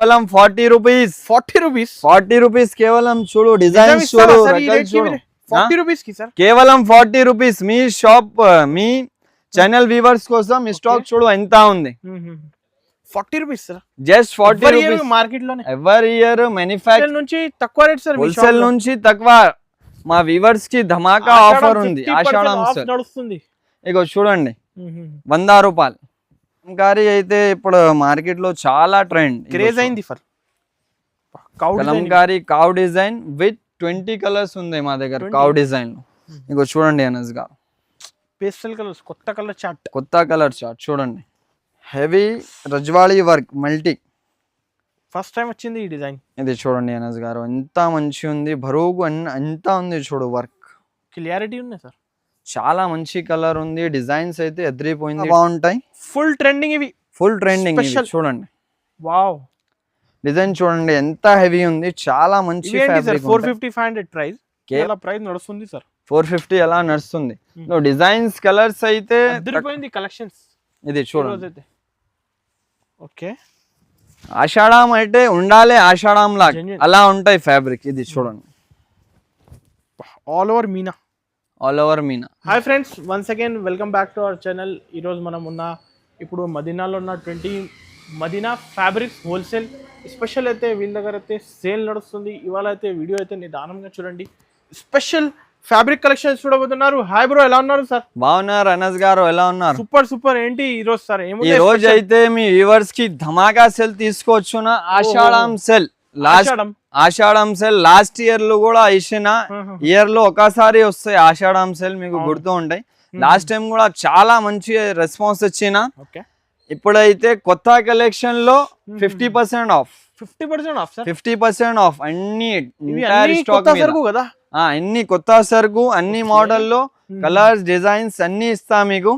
కేవలం 40 rupees 40 rupees కేవలం చూడు డిజైన్స్ చూడు రకాలు చూడు 40 రూపీస్ కి సార్ కేవలం 40 రూపీస్ మీ షాప్ మీ ఛానల్ వ్యూవర్స్ కోసం ఈ స్టాక్ చూడు ఎంత ఉంది 40 rupees sir just 40 rupees market లోనే ఎవరీ ఇయర్ మ్యానుఫ్యాక్చర్ నుంచి తక్కువ రేట్ సార్ హోల్సేల్ నుంచి తక్కువ మా వ్యూవర్స్ కి ధమాకా ఆఫర్ ఉంది ఆషాఢం సేల్ నడుస్తుంది ఇగో చూడండి 100 రూపాయలు కలంకారీ అయితే ఇప్పుడు మార్కెట్ లో చాలా ట్రెండ్ క్రేజ్ అయింది for Kalamkari cow design with 20 colours ఉంది మా దగ్గర కౌ డిజైన్ లో ఇగో చూడండి అనస్ గారు పేస్టల్ కలర్స్ కొత్త కలర్ చార్ట్ చూడండి హెవీ రజ్వాళీ వర్క్ మల్టీ ఫస్ట్ టైం వచ్చింది ఈ డిజైన్ ఇది చూడండి అనస్ గారు ఎంత మంచి ఉంది బరువుకు ఎంత ఉంది చూడు వర్క్ క్లియారిటీ ఉంది సార్ చాలా మంచి కలర్ ఉంది డిజైన్స్ అయితే ఎదిరిపోయింది బాగుంటాయి ఫుల్ ట్రెండింగ్ ఇవి ఫుల్ ట్రెండింగ్ చూడండి వావ్ డిజైన్ చూడండి ఎంత హెవీ ఉంది చాలా మంచి ఫ్యాబ్రిక్ 450 500 ప్రైస్ కేవలం ప్రైస్ నడుస్తుంది సార్ 450 అలా నడుస్తుంది డిజైన్స్ కలర్స్ అయితే ఎదిరిపోయింది కలెక్షన్స్ ఇది చూడండి ఓకే ఆషాఢం అయితే ఉండాలి ఆషాఢం లాగా అలా ఉంటాయి ఫ్యాబ్రిక్ ఇది చూడండి all over Meena hi friends once again welcome back to our channel ఈరోజు మనం ఇప్పుడు మదీనాలో ఉన్న 20 మదీనా ఫ్యాబ్రిక్స్ హోల్సేల్ స్పెషల్ అయితే వీళ్ళ దగ్గర అయితే సేల్ నడుస్తుంది ఇవాళ అయితే వీడియో అయితే నిదానంగా చూడండి స్పెషల్ ఫ్యాబ్రిక్ కలెక్షన్స్ చూడబోతున్నారు హాయ్ బ్రో ఎలా ఉన్నారు సార్ బాగున్నారు అనస్ గారు ఎలా ఉన్నారు సూపర్ ఏంటి ఈ రోజు సార్ ఈ రోజు అయితే మీ వ్యూవర్స్ కి ధమాకా సేల్ తీసుకోవచ్చున ఆషాఢం సేల్ లాస్ట్ ఇయర్ లో కూడా ఇచ్చిన ఇయర్ లో ఒకసారి వస్తాయి ఆషాఢం సేల్ మీకు గుర్తు ఉంటాయి లాస్ట్ టైం కూడా చాలా మంచి రెస్పాన్స్ వచ్చిన ఇప్పుడైతే కొత్త కలెక్షన్ లో 50% ఆఫ్ 50% ఆఫ్ అన్ని అన్ని కొత్త సరుకు అన్ని మోడల్లో కలర్స్ డిజైన్స్ అన్ని ఇస్తా మీకు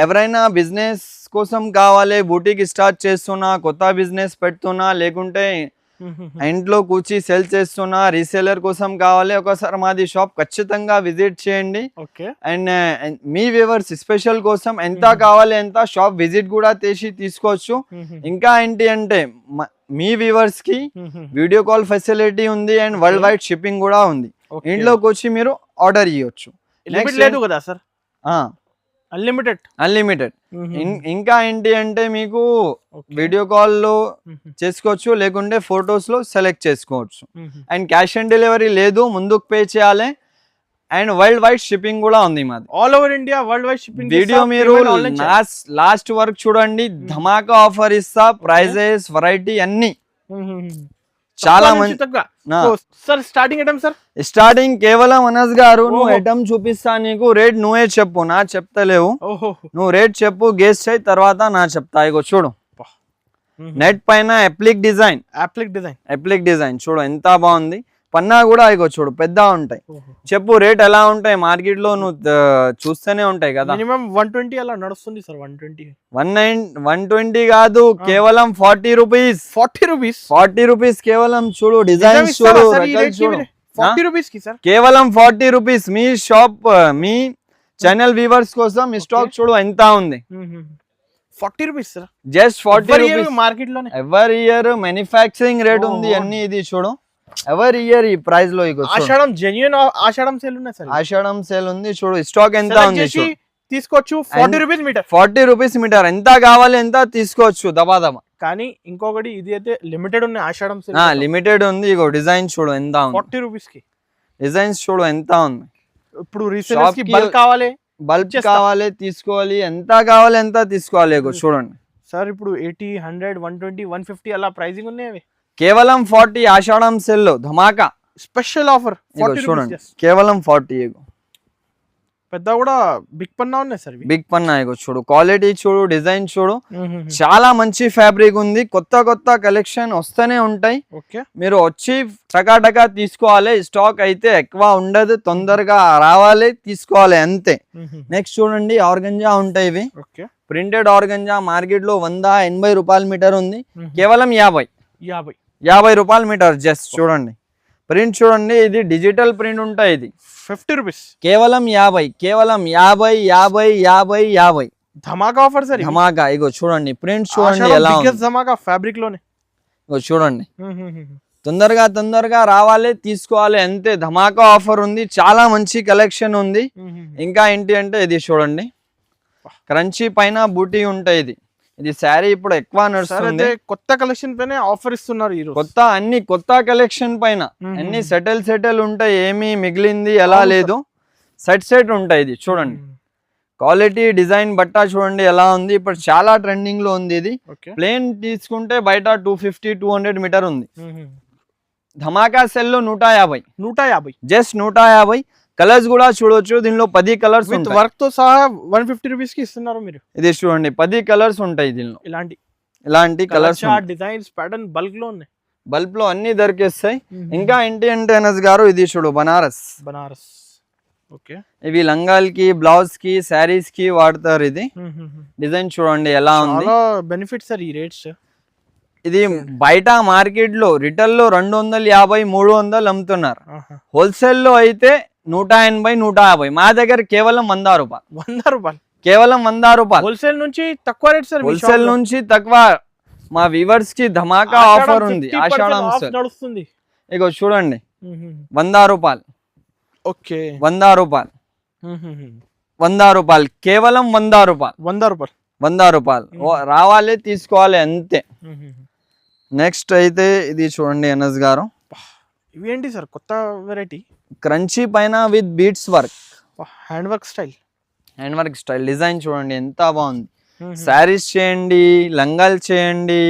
ఎవరైనా బిజినెస్ కోసం కావాలి బూటీక్ స్టార్ట్ చేస్తున్నా కొత్త బిజినెస్ పెడుతున్నా లేకుంటే ఇంట్లో కూర్చి సెల్ చేస్తున్నా రీసేలర్ కోసం కావాలి ఒకసారి మాది షాప్ ఖచ్చితంగా విజిట్ చేయండి అండ్ మీ వ్యూవర్స్ స్పెషల్ కోసం ఎంత కావాలి ఎంత షాప్ విజిట్ కూడా చేసి తీసుకోవచ్చు ఇంకా ఏంటి అంటే మీ వ్యూవర్స్ కి వీడియో కాల్ ఫెసిలిటీ ఉంది అండ్ వరల్డ్ వైడ్ షిప్పింగ్ కూడా ఉంది ఇంట్లోకి వచ్చి మీరు ఆర్డర్ ఇవ్వచ్చు లేదు కదా సార్ అన్లిమిటెడ్ ఇంకా ఏంటి అంటే మీకు వీడియో కాల్ లో చేసుకోవచ్చు లేకుంటే ఫొటోస్ లో సెలెక్ట్ చేసుకోవచ్చు అండ్ క్యాష్ ఆన్ డెలివరీ లేదు ముందుకు పే చేయాలి అండ్ వరల్డ్ వైడ్ షిప్పింగ్ కూడా ఉంది మాది all over India world wide shipping video మీరు లాస్ట్ వరకు చూడండి ధమాకా ఆఫర్ ఇస్తా ప్రైజెస్ వెరైటీ అన్ని చాలా మంచి సార్ స్టార్టింగ్ కేవలం అనస్ గారు నువ్వు ఐటమ్ చూపిస్తా నీకు రేట్ నువ్వే చెప్పు నా చెప్తలేవు నువ్వు రేట్ చెప్పు గెస్ చేయి తర్వాత నా చెప్తా ఇగో చూడు నెట్ పైన అప్లిక్ డిజైన్ చూడు ఎంత బాగుంది పన్నా కూడా ఇగో చూడు పెద్ద ఉంటాయి చెప్పు రేట్ ఎలా ఉంటాయి మార్కెట్ లో నువ్వు చూస్తూనే ఉంటాయి కదా మినిమం 120 అలా నడుస్తుంది సార్ 120 కాదు కేవలం 40 రూపీస్ కేవలం చూడు డిజైన్స్ చూడు రకాలు చూడు 40 రూపీస్ కి సార్ కేవలం 40 రూపీస్ మీ షాప్ మీ ఛానల్ వ్యూవర్స్ కోసం ఈ స్టాక్ చూడు ఎంత ఉంది 40 rupees sir just 40 rupees market లోనే ఎవరీ ఇయర్ మ్యానుఫ్యాక్చరింగ్ రేట్ ఉంది అన్ని ఇది చూడు ఎవరీ ఇయర్ ఈ ప్రైస్ లో ఆషాఢం జెన్యూన్ ఆషాఢం సేల్ ఉన్నాయి సార్ ఆషాఢం సేల్ ఉంది చూడు స్టాక్ ఎంత ఉంది తీసుకోవచ్చు 40 రూపీస్ మీటర్ ఎంత కావాలి ఎంత తీసుకోవచ్చు దబాదబా కానీ ఇంకొకటి ఇది అయితే లిమిటెడ్ ఉంది ఆషాఢం సేల్ లిమిటెడ్ ఉంది ఇగో డిజైన్ చూడు ఎంత ఉంది 40 రూపీస్ కి డిజైన్స్ చూడు ఎంత ఉంది ఇప్పుడు రీసేలర్స్ కి బల్క్ కావాలి తీసుకోవాలి ఎంత కావాలి ఎంత తీసుకోవాలి ఇగో చూడండి సార్ ఇప్పుడు 80 100 120 150 అలా ప్రైసింగ్ ఉన్నాయి కేవలం 40 ఆషాఢం సేల్ లో ధమాకా స్పెషల్ ఆఫర్ చూడండి కేవలం 40 ఇగో పెద్ద కూడా బిగ్ పన్నా ఉన్నాయి సార్ బిగ్ పన్నా ఇగో చూడు క్వాలిటీ చూడు డిజైన్ చూడు చాలా మంచి ఫ్యాబ్రిక్ ఉంది కొత్త కలెక్షన్ వస్తూనే ఉంటాయి మీరు వచ్చి టకా తీసుకోవాలి స్టాక్ అయితే ఎక్కువ ఉండదు తొందరగా రావాలి తీసుకోవాలి అంతే నెక్స్ట్ చూడండి ఆర్గంజా ఉంటాయి ఇవి ప్రింటెడ్ ఆర్గంజా మార్కెట్ లో 180 రూపాయల మీటర్ ఉంది కేవలం 50 రూపాయల మీటర్ జస్ట్ చూడండి ప్రింట్ చూడండి ఇది డిజిటల్ ప్రింట్ ఉంటాయి ఇది 50 రూపీస్ కేవలం 50 ధమాకా ఆఫర్ సార్ ధమాకా ఇగో చూడండి ప్రింట్ చూడండి ఎలా ఉంది ధమాకా ఫ్యాబ్రిక్ లోనే ఇగో చూడండి, తొందరగా రావాలి, తీసుకోవాలి, అంతే. ధమాకా ఆఫర్ ఉంది, చాలా మంచి కలెక్షన్ ఉంది. ఇంకా ఏంటి అంటే ఇది చూడండి, క్రంచీ పైన బూటీ ఉంటాయి. ఇది శారీ ఇప్పుడు ఎక్కువ నడుస్తుంది. కొత్త కలెక్షన్ పైన ఆఫర్ ఇస్తున్నారు ఈరోజు. అన్ని కొత్త కలెక్షన్ పైన అన్ని సెటిల్ ఉంటాయి, ఏమి మిగిలింది ఎలా లేదు, సెట్ ఉంటాయి. ఇది చూడండి, క్వాలిటీ డిజైన్ బట్ట చూడండి ఎలా ఉంది. ఇప్పుడు చాలా ట్రెండింగ్ లో ఉంది. ఇది ప్లేన్ తీసుకుంటే బయట 250-200 మీటర్ ఉంది. ధమాకా సెల్ లో 150 జస్ట్ 150. కలర్స్ కూడా చూడొచ్చు, దీనిలో 10 కలర్స్ వర్క్ తో సహా 150 రూపీస్ కి ఇస్తున్నారు మీరు. ఇది చూడండి, 10 కలర్స్ ఉంటాయి దీనిలో. ఇలాంటి కలర్స్, డిజైన్స్, ప్యాటర్న్ బల్క్ లో ఉన్నాయి. బల్బ్ లో అన్ని దొరికేస్తాయి. ఇంకా ఏంటి అంటే అనస్ గారు, ఇది చూడు, బనారస్. ఓకే, ఇవి లంగాలకి, బ్లౌజ్ కి, శారీస్ కి వాడతారు. ఇది డిజైన్ చూడండి ఎలా ఉంది. బెనిఫిట్ సార్ ఈ రేట్స్. ఇది బయట మార్కెట్ లో రిటైల్ లో 250-300 అమ్ముతున్నారు. హోల్సేల్ లో అయితే 180-150. మా దగ్గర కేవలం 100 రూపాయలు. కేవలం 100 రూపాయలు. హోల్సేల్ నుంచి తక్కువ రేట్ సార్. హోల్సేల్ నుంచి తక్కువ. మా వ్యూవర్స్ కి ధమాకా ఆఫర్ ఉంది, ఆషాఢం నడుస్తుంది. ఇగో చూడండి, 100 రూపాయలు. ఓకే, 100 రూపాయలు. 100 రూపాయలు, కేవలం 100 రూపాయలు. 100 రూపాయలు. రావాలి, తీసుకోవాలి, అంతే. నెక్స్ట్ అయితే ఇది చూడండి అనస్ గారు, ఇవేంటి సార్ కొత్త వెరైటీ? క్రంచీ పైన with beads work, hand work style design చూడండి ఎంత బాగుంది. శారీస్ చేయండి, లంగాలు చేయండి,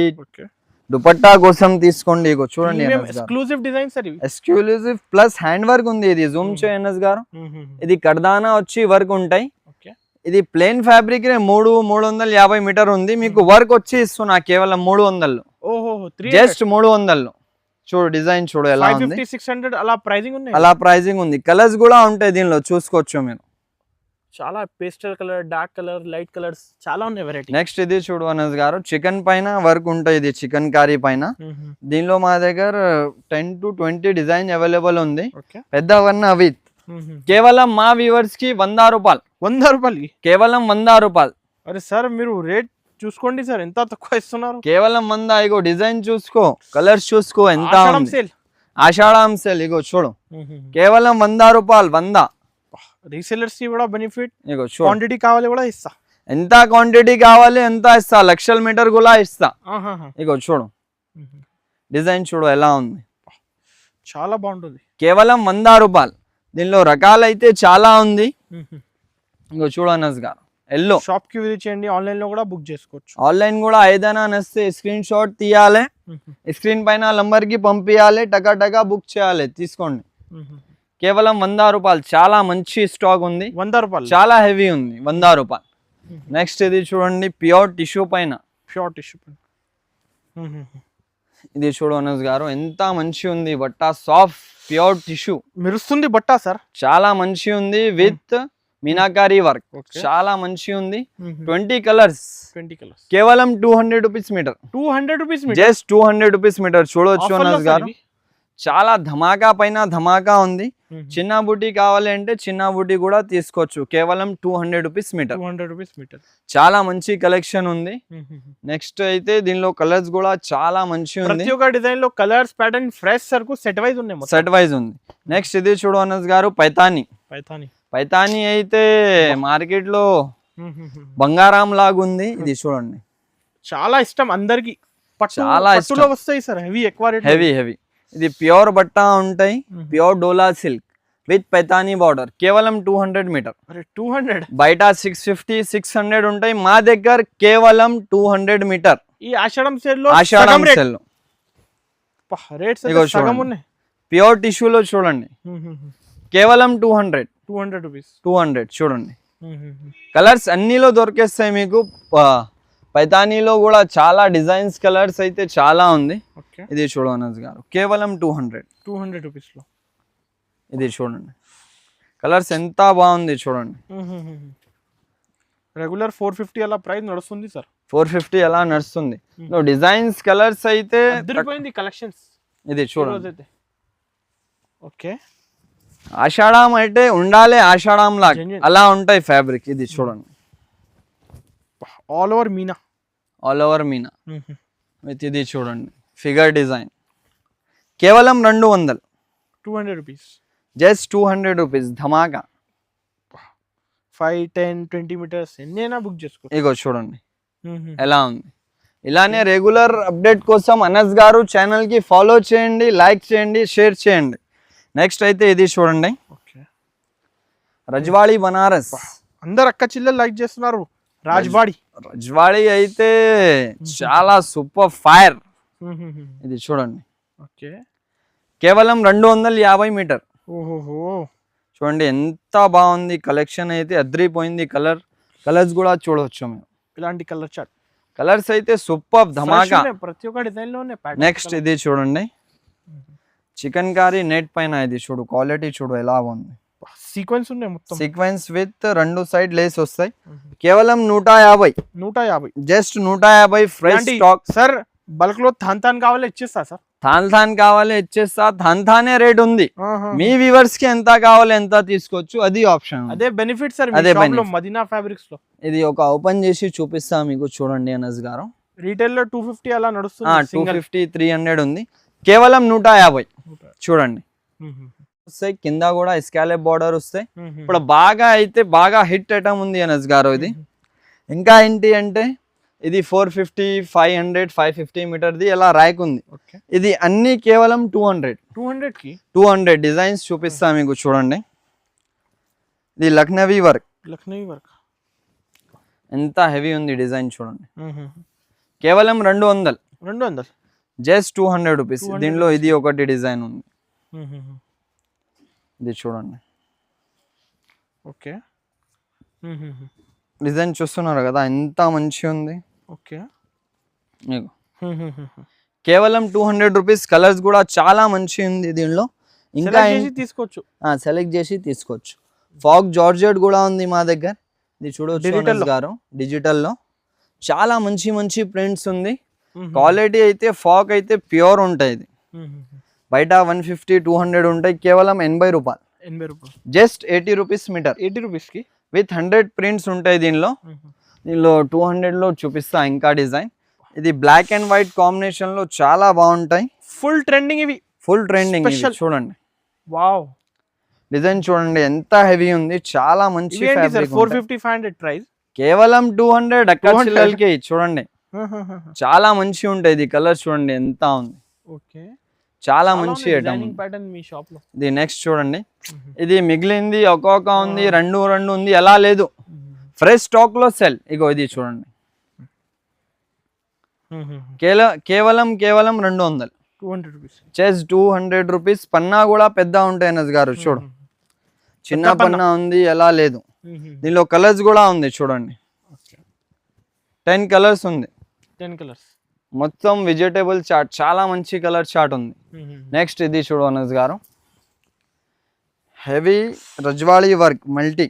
దుపట్టా కోసం తీసుకోండి. ఇగో చూడండి, ఎక్స్క్లూజివ్ డిజైన్ సార్ ఇవి. ఎక్స్క్లూజివ్ ప్లస్ హ్యాండ్ వర్క్ ఉంది. ఇది జూమ్ చేయండి అనస్ గారు. ఇది కర్దానా వచ్చి వర్క్ ఉంటాయి. ఇది ప్లేన్ ఫ్యాబ్రిక్ 350 మీటర్ ఉంది. మీకు వర్క్ వచ్చి ఇస్తున్నా కేవలం 300. జస్ట్ 300. చూడు డిజైన్ చూడు ఎలా ఉంది. 550-600 అలా ప్రైజింగ్ ఉంది. కలర్స్ కూడా ఉంటాయి దీనిలో, చూసుకోవచ్చు మీరు. చాలా pastel colour, dark colour, light colours చాలా ఉన్నాయి వెరైటీ. నెక్స్ట్ ఇది చూడు అనస్ గారు, చికెన్ పైన వర్క్ ఉంటాయి. ఇది చికెన్ కర్రీ పైన. దీనిలో మా దగ్గర 10-20 డిజైన్ అవైలబుల్ ఉంది. పెద్దవన్న విత్ కేవలం మా వ్యూవర్స్ కి 100 రూపాయలు. కేవలం 100 రూపాయలు. అరే సార్, మీరు రేట్ చూసుకోండి సార్, ఎంత తక్కువ ఇస్తున్నారు. కేవలం 100. ఇగో డిజైన్ చూసుకో, కలర్స్ చూసుకో, ఎంత ఆషాఢం సేల్. ఇగో చూడు, కేవలం 100 రూపాయలు. 100. రీసెలర్స్ కి కూడా బెనిఫిట్. ఇగో క్వాంటిటీ కావాలి కూడా ఇస్తా. ఎంత క్వాంటిటీ కావాలి ఎంత ఇస్తా, లక్షల మీటర్ కూడా ఇస్తా. ఇగో చూడు, డిజైన్ చూడు ఎలా ఉంది, చాలా బాగుంటుంది. కేవలం 100 రూపాయలు. దీనిలో రకాలైతే చాలా ఉంది. ఇంకో చూడు అనస్ గారు, ఎల్లో. షాప్ కి విజిట్ చేయండి, ఆన్లైన్ లో కూడా బుక్ చేసుకోవచ్చు. ఆన్లైన్ కూడా ఏదైనా నచ్చితే స్క్రీన్ షాట్ తీయాలి, స్క్రీన్ పైన నంబర్ కి పంపించాలి, టకా బుక్ చేయాలి, తీసుకోండి. కేవలం 100 రూపాయలు. చాలా మంచి స్టాక్ ఉంది. 100 రూపాయలు, చాలా హెవీ ఉంది. 100 రూపాయలు. నెక్స్ట్ ఇది చూడండి, ప్యూర్ టిష్యూ పైన. ఇది చూడు అనస్ గారు, ఎంత మంచి ఉంది బట్ట. సాఫ్ట్ ప్యూర్ టిష్యూ, మెరుస్తుంది బట్ట సార్. చాలా మంచి ఉంది. విత్ మీనాకారీ వర్క్, చాలా మంచి ఉంది. 20 కలర్స్. కేవలం 200 rupees metre. Just 200 rupees metre. చూడవచ్చు అనస్ గారు, చాలా ధమాకా పైన ధమాకా ఉంది. చిన్న బూటీ కావాలి అంటే చిన్న బూటీ కూడా తీసుకోవచ్చు. కేవలం 200 రూపీస్ మీటర్. చాలా మంచి కలెక్షన్ ఉంది. నెక్స్ట్ అయితే దీనిలో కలర్స్ కూడా చాలా మంచి ఉంది. ప్రతి ఒక్క డిజైన్ లో కలర్స్, ప్యాటర్న్ ఫ్రెష్ సరుకు సెట్ వైజ్ ఉన్నాయి. సెట్ వైజ్ ఉంది. నెక్స్ట్ ఇది చూడు అనస్ గారు, పైతానీ అయితే మార్కెట్ లో బంగారం లాగా ఉంది. ఇది చూడండి, చాలా ఇష్టం అందరికి. చాలా ఇష్టం వస్తాయి సార్, హెవీ ఎక్కువ రేట్. హెవీ. ఇది ప్యూర్ బట్ట ఉంటాయి. Pure dola silk with Paithani border. కేవలం 200 మీటర్. 200. బయట 650-600 ఉంటాయి. మా దగ్గర కేవలం 200 మీటర్. ఈ ఆషాఢం సేల్ లో ప్యూర్ టిష్యూలో చూడండి, కేవలం 200 రూపీస్. 200 చూడండి. కలర్స్ అన్నిలో దొరికేస్తాయి మీకు. పైతానీలో కూడా చాలా డిజైన్స్, కలర్స్ అయితే చాలా ఉంది. ఇది చూడు అనస్ గారు, కేవలం 200 రూపీస్ లో. ఇది చూడండి, కలర్స్ ఎంత బాగుంది చూడండి. రెగ్యులర్ 450 అలా ప్రైస్ నడుస్తుంది సార్. 450 అలా నడుస్తుంది. డిజైన్స్, కలర్స్ అయితే కలెక్షన్స్. ఇది చూడండి. ఓకే, ఆషాఢం అయితే ఉండాలి, ఆషాఢం లాగా అలా ఉంటాయి ఫ్యాబ్రిక్. ఇది చూడండి, ఆల్ ఓవర్ మీనా. విత్ ఇది చూడండి, ఫిగర్ డిజైన్ కేవలం 200, 200 రూపీస్. జస్ట్ 200 రూపీస్ ధమాకా. 5, 10, 20 మీటర్స్ ఎన్నైనా బుక్ చేసుకో. ఇగో చూడండి ఎలా ఉంది. ఇలానే రెగ్యులర్ అప్డేట్ కోసం అనస్ గారు ఛానల్కి ఫాలో చేయండి, లైక్ చేయండి, షేర్ చేయండి. నెక్స్ట్ అయితే ఇది చూడండి, ఓకే, రజ్వాళీ బనారస్. అందరు అక్క చిల్లలు లైక్ చేస్తున్నారు. రాజ్వాడి రజ్వాళీ అయితే చాలా సూపర్ ఫైర్. ఇది చూడండి, ఓకే, కేవలం 250 మీటర్. ఓహోహో, చూడండి ఎంత బాగుంది. కలెక్షన్ అయితే అద్రిపోయింది. కలర్స్ కూడా చూడవచ్చు మేము. ఇలాంటి కలర్ చార్ట్ కలర్స్ అయితే సూపర్ ధమాకా. ప్రతి ఒక్క డిజైన్ లోనే. నెక్స్ట్ ఇది చూడండి, చికెన్ కారీ నెట్ పైన. ఇది చూడు క్వాలిటీ చూడు ఎలా ఉంది. సీక్వెన్స్ ఉన్నాయి మొత్తం. సీక్వెన్స్ విత్ 2 సైడ్ లేస్ వస్తాయి. కేవలం 150. Just 150 fresh stock. Sir bulk లో థాన్ కావాలి ఇచ్చేస్తా సార్. థాన్ కావాలి ఇచ్చేస్తా. థానే రేట్ ఉంది. మీ వ్యూవర్స్ కి ఎంత కావాలి ఎంత తీసుకోవచ్చు, అది ఆప్షన్. అదే బెనిఫిట్ సార్ అదే షాప్ లో మదీనా ఫ్యాబ్రిక్స్ లో. ఇది ఒక ఓపెన్ చేసి చూపిస్తా మీకు. చూడండి అనస్ గారు, రీటైల్ లో 250 అలా నడుస్తుంది. 250, 300 ఉంది. కేవలం 150. చూడండి వస్తాయి. కింద కూడా స్కాలప్ బార్డర్ వస్తాయి. ఇప్పుడు బాగా హిట్ ఐటమ్ ఉంది అనస్ గారు ఇది. ఇంకా ఏంటి అంటే ఇది 450, 500, 550 మీటర్ది ఎలా ర్యాక్ ఉంది. ఇది అన్ని కేవలం 200 డిజైన్స్ చూపిస్తా మీకు. చూడండి ఇది లక్నవీ వర్క్. ఎంత హెవీ ఉంది డిజైన్ చూడండి. కేవలం 200. Just 200 rupees. దీనిలో ఇది ఒకటి డిజైన్ ఉంది. ఇది చూడండి, ఓకే, డిజైన్ చూస్తున్నారు కదా ఎంత మంచిగా ఉంది. ఓకే, కేవలం 200 రూపీస్. కలర్స్ కూడా చాలా మంచి ఉంది దీనిలో. ఇంకా తీసుకోవచ్చు, సెలెక్ట్ చేసి తీసుకోవచ్చు. ఫాగ్ జార్జెట్ కూడా ఉంది మా దగ్గర. ఇది చూడవచ్చు గారు. డిజిటల్లో చాలా మంచి ప్రింట్స్ ఉంది. క్వాలిటీ అయితే ఫాగ్ అయితే ప్యూర్ ఉంటాయి. ఇది బయట 150, 200 ఉంటాయి. కేవలం 80 రూపాయలు. Just 80 rupees metre. 80 రూపీస్ కి విత్ 100 ప్రింట్స్ ఉంటాయి దీనిలో. 200 లో చూపిస్తా ఇంకా డిజైన్. ఇది బ్లాక్ అండ్ వైట్ కాంబినేషన్ లో చాలా బాగుంటాయి. ఫుల్ ట్రెండింగ్ ఇవి. చూడండి, వావ్, డిజైన్ చూడండి ఎంత హెవీ ఉంది. చాలా మంచి ఫ్యాబ్రిక్. 450, 500 ప్రైస్. కేవలం 200 అక్క చిల్లలకి. చూడండి చాలా మంచి ఉంటాయి. ఇది కలర్ చూడండి ఎంత ఉంది. ఓకే, చాలా మంచి ఐటమ్. ఇది నెక్స్ట్ చూడండి, ఇది మిగిలింది ఒక్కొక్క ఉంది, 2 ఉంది, ఎలా లేదు. ఫ్రెష్ స్టాక్ లో సెల్. ఇగో ఇది చూడండి, కేవలం 200. Just 200 rupees. పన్నా కూడా పెద్ద ఉంటాయి అనస్ గారు. చూడు చిన్న పన్నా ఉంది, ఎలా లేదు. దీనిలో కలర్స్ కూడా ఉంది చూడండి. 10 కలర్స్ ఉంది. 10 కలర్స్ మొత్తం వెజిటేబుల్ చార్ట్. చాలా మంచి కలర్ చార్ట్ ఉంది. నెక్స్ట్ ఇది చూడు అనస్ గారు, హెవీ రజ్వాళీ వర్క్ మల్టీ.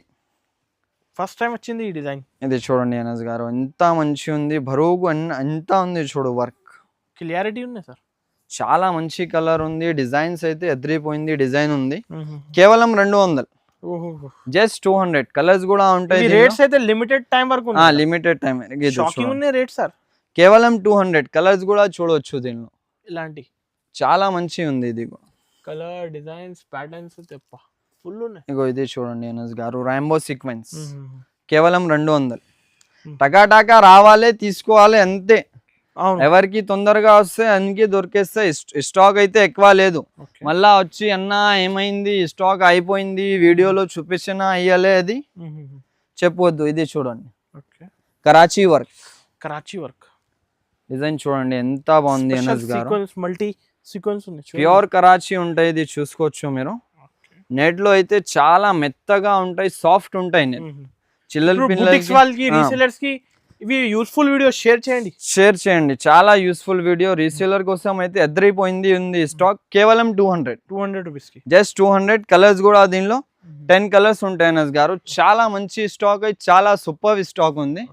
ఫస్ట్ టైం వచ్చింది ఈ డిజైన్. ఇది చూడండి అనస్ గారు ఎంత మంచి ఉంది. బరువుకు ఎంత ఉంది చూడు. వర్క్ క్లియారిటీ ఉంది సార్. చాలా మంచి కలర్ ఉంది. డిజైన్స్ అయితే ఎదిరిపోయింది డిజైన్ ఉంది. కేవలం 200. జస్ట్ 200. కలర్స్ కూడా ఉంటాయి. రేట్స్ అయితే లిమిటెడ్ టైం వరకు. Limited time. షాకింగ్ ఉన్నాయి రేట్ సార్. కేవలం 200. కలర్స్ కూడా చూడవచ్చు దీనిలో. ఇలాంటి చాలా మంచి ఉంది. ఇది కలర్ డిజైన్స్ ప్యాటర్న్స్ ఫుల్ ఉన్నాయి. ఇగో ఇది చూడండి అనస్ గారు, రాంబో సీక్వెన్స్. కేవలం 200. టకాటాకా రావాలి, తీసుకోవాలి అంతే. ఎవరికి తొందరగా వస్తే అనికి దొరికేస్తే. స్టాక్ అయితే ఎక్కువ లేదు. మళ్ళా వచ్చి అన్న ఏమైంది స్టాక్ అయిపోయింది వీడియోలో చూపించిన అయ్యలే అది చెప్పవద్దు. ఇది చూడండి, కరాచీ వర్క్ డిజైన్ చూడండి ఎంత బాగుంది అనస్ గారు. మల్టీ సీక్వెన్స్ ఉంది. ప్యూర్ కరాచీ ఉంటాయి. ఇది చూసుకోవచ్చు మీరు. నెట్ లో అయితే చాలా మెత్తగా ఉంటాయి, సాఫ్ట్ ఉంటాయి. పిల్లలకి ఇవి యూస్ఫుల్ వీడియో షేర్ చేయండి. చాలా యూస్ఫుల్ వీడియో. రీసేలర్ కోసం అయితే ఎదిరిపోయింది ఉంది స్టాక్. కేవలం 200 రూపీస్ కి. జస్ట్ 200. కలర్స్ కూడా దీనిలో 10 కలర్స్ ఉంటాయి అనస్ గారు. చాలా మంచి స్టాక్ అయితే, చాలా సూపర్ స్టాక్ ఉంది.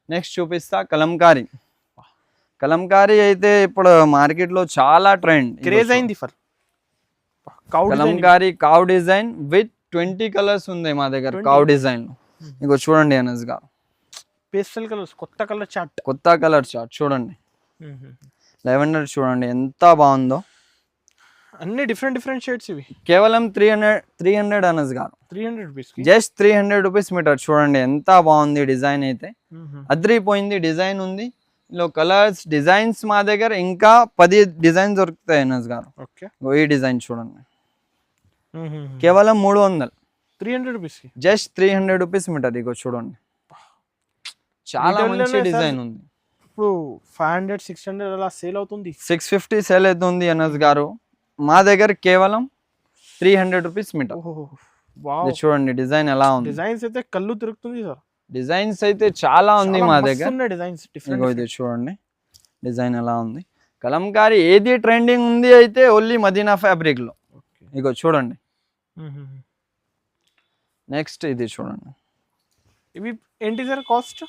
నెక్స్ట్ చూపిస్తా కలంకారీ అయితే ఇప్పుడు మార్కెట్ లో చాలా ట్రెండ్ క్రేజ్ అయింది. Kalamkari cow design with 20 colours ఉంది మా దగ్గర. కౌ డిజైన్ ఇంకో చూడండి అనస్ గారు. పేస్టల్ కలర్స్, కొత్త కలర్ చార్ట్ చూడండి. లెవెండర్ చూడండి ఎంత బాగుందో. అన్ని డిఫరెంట్ షేడ్స్ ఇవి. కేవలం 300 అనస్ గారు 300 రూపీస్ కి జస్ట్ 300 రూపీస్ మీటర్. చూడండి ఎంత బాగుంది డిజైన్ అయితే, అద్రిపోయింది డిజైన్ ఉంది. ఇందులో కలర్స్ డిజైన్స్ మా దగ్గర ఇంకా 10 డిజైన్స్ దొరుకుతాయి అనస్ గారు. ఓకే, ఈ డిజైన్ చూడండి కేవలం 300. 300 రూపీస్ కి జస్ట్ 300 రూపీస్ మీటర్. ఇగో చూడండి చాలా మంచి డిజైన్ ఉంది. ఇప్పుడు 500 600 అలా సేల్ అవుతుంది. 650 సేల్ అవుతుంది అనస్ గారు. మా దగ్గర కేవలం 300 రూపీస్ మీటర్. వావ్, చూడండి డిజైన్ ఎలా ఉంది. డిజైన్స్ అయితే కళ్ళు తిరుగుతుంది సార్. డిజైన్స్ అయితే చాలా ఉంది మా దగ్గర. డిజైన్స్ ఇది చూడండి డిజైన్ ఎలా ఉంది. కలంకారీ ఏది ట్రెండింగ్ ఉంది అయితే ఓన్లీ మదీనా ఫ్యాబ్రిక్ లో. ఇగో చూడండి నెక్స్ట్ ఇది చూడండి. ఇవి ఏంటి సార్ కాస్ట్?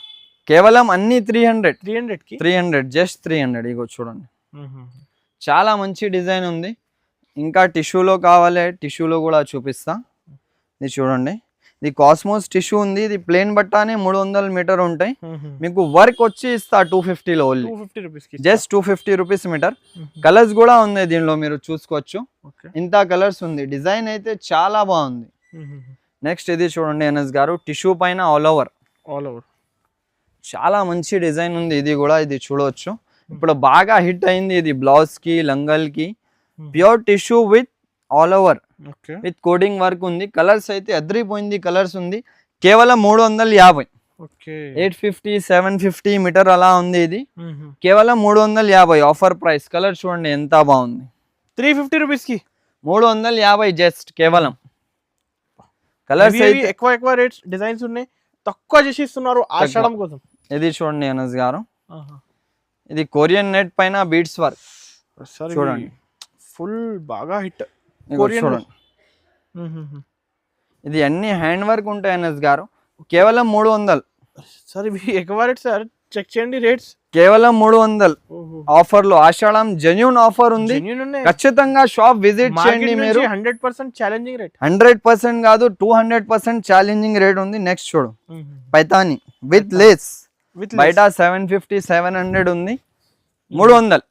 కేవలం అన్ని 300 కి 300 జస్ట్ 300. ఇగో చూడండి చాలా మంచి డిజైన్ ఉంది. ఇంకా టిష్యూలో కావాలి, టిష్యూలో కూడా చూపిస్తా. ఇది చూడండి, ఇది కాస్మోస్ టిష్యూ ఉంది. ఇది ప్లేన్ బట్టానే 300 మీటర్ ఉంటాయి. మీకు వర్క్ వచ్చి ఇస్తా 250లో ఓన్లీ. 250 రూపీస్ కి జస్ట్ 250 రూపీస్ మీటర్. కలర్స్ కూడా ఉన్నాయి దీనిలో, మీరు చూసుకోవచ్చు. ఇంత కలర్స్ ఉంది. డిజైన్ అయితే చాలా బాగుంది. నెక్స్ట్ ఇది చూడండి అనస్ గారు, టిష్యూ పైన ఆల్ ఓవర్ చాలా మంచి డిజైన్ ఉంది. ఇది కూడా ఇది చూడవచ్చు. ఇప్పుడు బాగా హిట్ అయింది ఇది బ్లౌజ్ కి లంగల్ కి. Pure tissue with all over with coding work ఉంది. కలర్స్ అయితే అద్రిపోయింది కలర్స్ ఉంది. కేవలం 350. 850 750 మీటర్ అలా ఉంది. ఇది కేవలం 350 ఆఫర్ ప్రైస్. కలర్ చూడండి ఎంత బాగుంది. 350 రూపీస్ కి 350 జస్ట్ కేవలం. కలర్స్ ఎక్కువ రేట్స్ డిజైన్స్ ఉన్నాయి, తక్కువ చేసి ఇస్తున్నారు ఆషాఢం కోసం. ఇది చూడండి అనస్ గారు, ఇది కొరియన్ నెట్ పైన బీడ్స్ వర్క్ చూడండి ఫుల్ బాగా హిట్. చూడండి ఇది అన్ని హ్యాండ్ వర్క్ ఉంటాయి అనస్ గారు. కేవలం 300. సార్ ఇవి ఎక్కువ రేట్ సార్, చెక్ చేయండి రేట్స్. కేవలం 300 ఆఫర్ లో. ఆషాఢం జెన్యూన్ ఆఫర్ ఉంది. ఖచ్చితంగా షాప్ విజిట్ చేయండి మీరు. 100% ఛాలెంజింగ్ రేట్. 100% కాదు 200% ఛాలెంజింగ్ రేట్ ఉంది. నెక్స్ట్ చూడు పైతాని విత్ లేస్. బయట 750 700 ఉంది. 300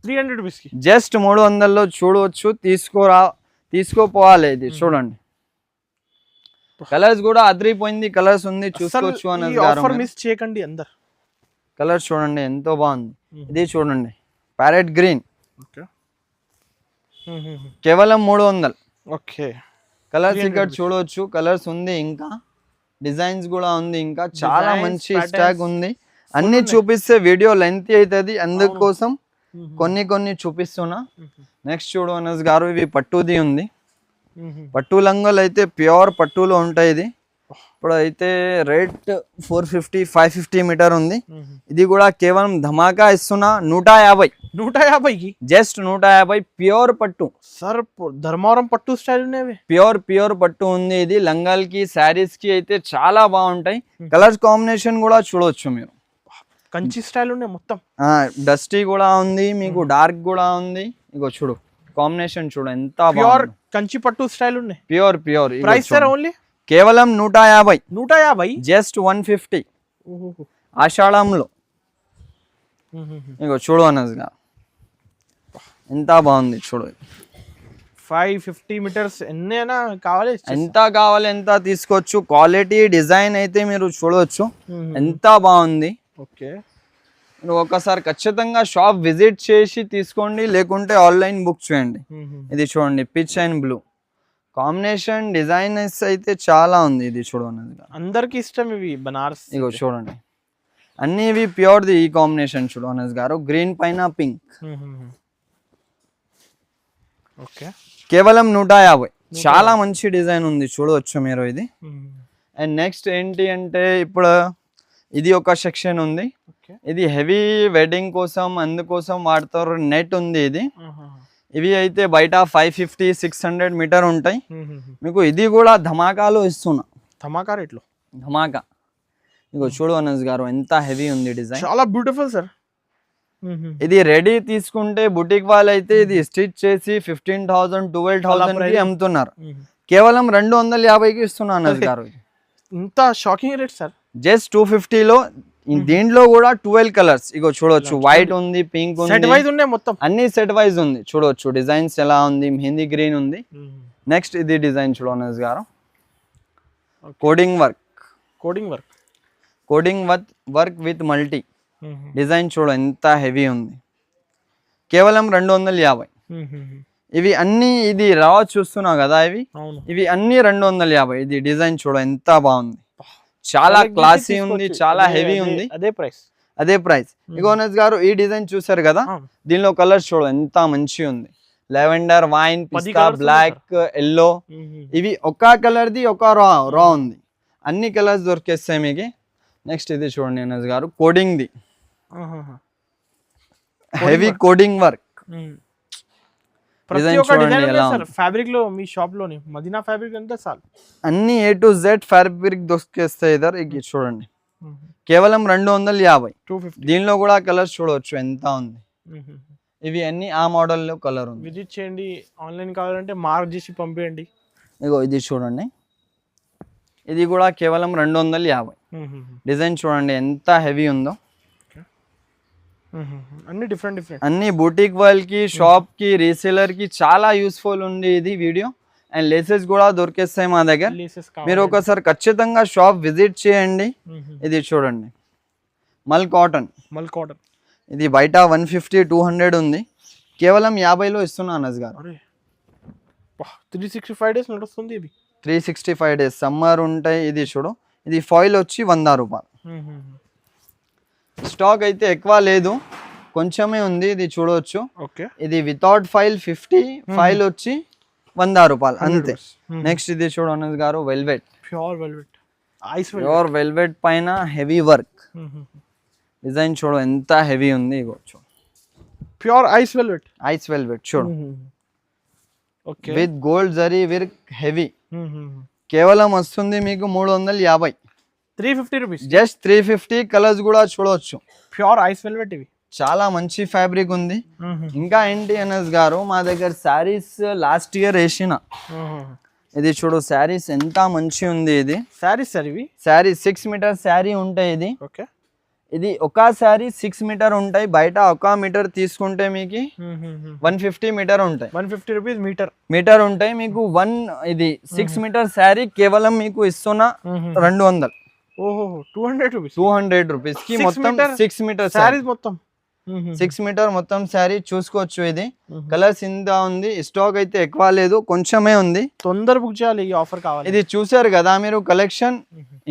300 రూపీస్ కి జస్ట్ 300లో చూడవచ్చు. తీసుకోపోవాలి. ఇది చూడండి కలర్స్ కూడా అద్రిపోయింది కలర్స్ ఉంది, చూసుకోవచ్చు అనస్ గారు. ఆఫర్ మిస్ చేయకండి అందరు. కలర్ చూడండి ఎంతో బాగుంది. ఇది చూడండి ప్యారెట్ గ్రీన్ కేవలం 300. ఓకే, కలర్స్ ఇక్కడ చూడవచ్చు. కలర్స్ ఉంది, ఇంకా డిజైన్స్ కూడా ఉంది. ఇంకా చాలా మంచి స్టాక్ ఉంది. అన్ని చూపిస్తే వీడియో లెంత్ అవుతుంది, అందుకోసం కొన్ని చూపిస్తున్నా. నెక్స్ట్ చూడు అనస్ గారు, ఇవి పట్టుది ఉంది. పట్టు లంగలు అయితే ప్యూర్ పట్టులో ఉంటాయి. ఇది ఇప్పుడు అయితే రేట్ 450 550 మీటర్ ఉంది. ఇది కూడా కేవలం ధమాకా ఇస్తున్నా 150 జస్ట్ 150 ప్యూర్ పట్టు. సార్ ధర్మవరం పట్టు స్టైల్ ఉన్నాయి. ప్యూర్ పట్టు ఉంది. ఇది లంగాలకి శారీస్ కి అయితే చాలా బాగుంటాయి. కలర్స్ కాంబినేషన్ కూడా చూడవచ్చు మీరు. కంచి స్టైల్ ఉన్నాయి మొత్తం. డస్టీ కూడా ఉంది, మీకు డార్క్ కూడా ఉంది. ఇగో చూడు కాంబినేషన్ చూడు ఎంత ప్యూర్ కంచి పట్టు స్టైల్ ఉన్నాయి. ప్యూర్ ప్రైస్ సార్ ఓన్లీ కేవలం 150 జస్ట్ 150 ఆషాఢంలో. ఇగో చూడు అనస్గా ఎంత బాగుంది చూడు. 550 మీటర్స్ ఎన్నైనా కావాలి, ఎంత కావాలి ఎంత తీసుకోవచ్చు. క్వాలిటీ డిజైన్ అయితే మీరు చూడవచ్చు ఎంత బాగుంది. ఓకే, నువ్వు ఒకసారి ఖచ్చితంగా షాప్ విజిట్ చేసి తీసుకోండి, లేకుంటే ఆన్లైన్ బుక్ చేయండి. ఇది చూడండి pitch and blue combination. Designs అయితే చాలా ఉంది. ఇది చూడండి అందరికి ఇష్టం ఇవి బనారస్. ఇగో చూడండి అన్ని ఇవి ప్యూర్ది. ఈ కాంబినేషన్ చూడు అనస్ గారు, గ్రీన్ పైన పింక్. ఓకే, కేవలం 150. చాలా మంచి డిజైన్ ఉంది, చూడవచ్చు మీరు ఇది. అండ్ నెక్స్ట్ ఏంటి అంటే ఇప్పుడు ఇది ఒక సెక్షన్ ఉంది. ఇది హెవీ వెడ్డింగ్ కోసం అందుకోసం వాడతారు. నెట్ ఉంది ఇది. ఇవి అయితే బయట 550 600 మీటర్ ఉంటాయి. మీకు ఇది కూడా ధమాకాలో ఇస్తున్నా. ధమాకా రేట్లో ధమాకా. ఇగో చూడు అనస్ గారు ఎంత హెవీ ఉంది డిజైన్. చాలా బ్యూటిఫుల్ సార్. ఇది రెడీ తీసుకుంటే బుటిక్ వాళ్ళు అయితే ఇది స్టిచ్ చేసి 15,000 12,000 కి అమ్ముతున్నారు. కేవలం 250కి ఇస్తున్నా అనస్ గారు. ఇంత షాకింగ్ రేట్ సార్. జస్ట్ 250లో దీంట్లో కూడా 12 కలర్స్ ఇగో చూడొచ్చు, వైట్ ఉంది, పింక్ సెట్ ఉంది, వైజ్ ఉన్నాయి మొత్తం అన్ని సెట్ వైజ్ ఉంది. చూడొచ్చు డిజైన్స్ ఎలా ఉంది, మెహందీ గ్రీన్ ఉంది. నెక్స్ట్ ఇది డిజైన్ చూడనస్ గారు, coding work with multi design చూడ ఎంత హెవీ ఉంది. కేవలం 250. ఇవి అన్ని ఇది రా చూస్తున్నావు కదా, ఇవి అన్ని 250. ఇది డిజైన్ చూడ ఎంత బాగుంది, చాలా క్లాసీ ఉంది, చాలా హెవీ ఉంది. అదే ప్రైస్. ఇగోనస్ గారు ఈ డిజైన్ చూసారు కదా, దీనిలో కలర్స్ చూడ ఎంత మంచి ఉంది. లెవెండర్, వైన్, పిస్తా, బ్లాక్, ఎల్లో. ఇవి ఒక కలర్ ది ఒక రా ఉంది. అన్ని కలర్స్ దొరికేస్తాయి మీకు. నెక్స్ట్ ఇది చూడండి అనస్ గారు, coding the heavy coding work. ప్రతి ఒక్క డిజైన్ ఉంది సార్ ఫ్యాబ్రిక్ లో మీ షాప్ లోని. మదీనా ఫ్యాబ్రిక్ అంటే సార్ అన్ని A to Z ఫ్యాబ్రిక్ దొరికేస్తాయి. ఇద్దరు ఇది చూడండి, కేవలం 250. 250. దీనిలో కూడా కలర్స్ చూడవచ్చు ఎంత ఉంది. ఇవి అన్ని ఆ మోడల్ లో కలర్ ఉంది. విజిట్ చేయండి. ఆన్లైన్ కావాలంటే మార్క్ చేసి పంపేయండి. ఇగో ఇది చూడండి, ఇది కూడా కేవలం 250. డిజైన్ చూడండి ఎంత హెవీ ఉందో. అన్ని డిఫరెంట్ అన్ని బూటిక్ వాళ్ళకి, షాప్ కి, రీసేలర్ కి చాలా యూస్ఫుల్ ఉంది ఇది వీడియో. అండ్ లేసెస్ కూడా దొరికేస్తాయి మా దగ్గర. మీరు ఒకసారి ఖచ్చితంగా షాప్ విజిట్ చేయండి. ఇది చూడండి, మల్ కాటన్. ఇది బయట 150, 200 ఉంది, కేవలం 50లో ఇస్తున్నా అనస్ గారు. 365 డేస్ నడుస్తుంది ఇది. 365 డేస్ సమ్మర్ ఉంటాయి. ఇది చూడు, ఇది ఫాయిల్ వచ్చి 100 రూపాయలు. స్టాక్ అయితే ఎక్కువ లేదు, కొంచెమే ఉంది. ఇది చూడవచ్చు. ఇది వితౌట్ ఫైల్ 50, ఫైల్ వచ్చి 100 రూపాయలు అంతే. నెక్స్ట్ ఇది చూడు అనస్ గారు, ప్యూర్ వెల్వెట్ పైన హెవీ వర్క్. డిజైన్ చూడు ఎంత హెవీ ఉంది. ఇగోచ్చు ప్యూర్ ఐస్ వెల్వెట్ చూడు, with gold zari work heavy. కేవలం వస్తుంది మీకు 350. 350 రూపీస్, జస్ట్ 350. కలర్స్ కూడా చూడవచ్చు, ప్యూర్ ఐస్ వెల్వెట్. ఇవి చాలా మంచి ఫ్యాబ్రిక్ ఉంది. ఇంకా ఏంటి అనస్ గారు, మా దగ్గర శారీస్ లాస్ట్ ఇయర్ వేసిన. ఇది చూడు శారీస్ ఎంత మంచి ఉంది. ఇది శారీ 6 మీటర్ శారీ ఉంటాయి. ఇది ఒక శారీ 6 మీటర్ ఉంటాయి. బయట 1 మీటర్ తీసుకుంటే మీకు 150 మీటర్ ఉంటాయి. 150 రూపీస్ మీటర్ ఉంటాయి మీకు. ఇది 6 మీటర్ శారీ కేవలం మీకు ఇస్తున్నా 200. 200 రూపీస్ కి మొత్తం 6 మీటర్ శారీ, మొత్తం 6 మీటర్ మొత్తం శారీ చూసుకోవచ్చు. ఇది కలర్స్ ఇంత ఉంది. స్టాక్ అయితే ఎక్కువ లేదు, కొంచెమే ఉంది. తొందర బుక్ చేయాలి, ఈ ఆఫర్ కావాలి. ఇది చూసారు కదా మీరు కలెక్షన్,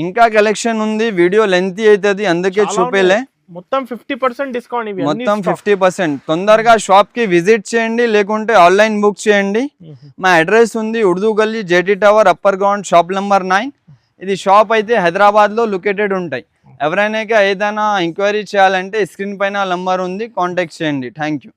ఇంకా కలెక్షన్ ఉంది. వీడియో లెంతీ అవుతుంది, అందుకే చూపేలే. మొత్తం 50% డిస్కౌంట్. ఇవి మొత్తం 50%. తొందరగా షాప్ కి విజిట్ చేయండి, లేకుంటే ఆన్లైన్ బుక్ చేయండి. మా అడ్రస్ ఉంది ఉర్దూ గల్లీ, JT tower, upper ground, shop number 9. ఇది షాప్ అయితే హైదరాబాద్ లో లొకేటెడ్ ఉంటాయి. ఎవరైనా ఏదైనా ఎంక్వైరీ చేయాలంటే స్క్రీన్ పైన నంబర్ ఉంది, కాంటాక్ట్ చేయండి. Thank you.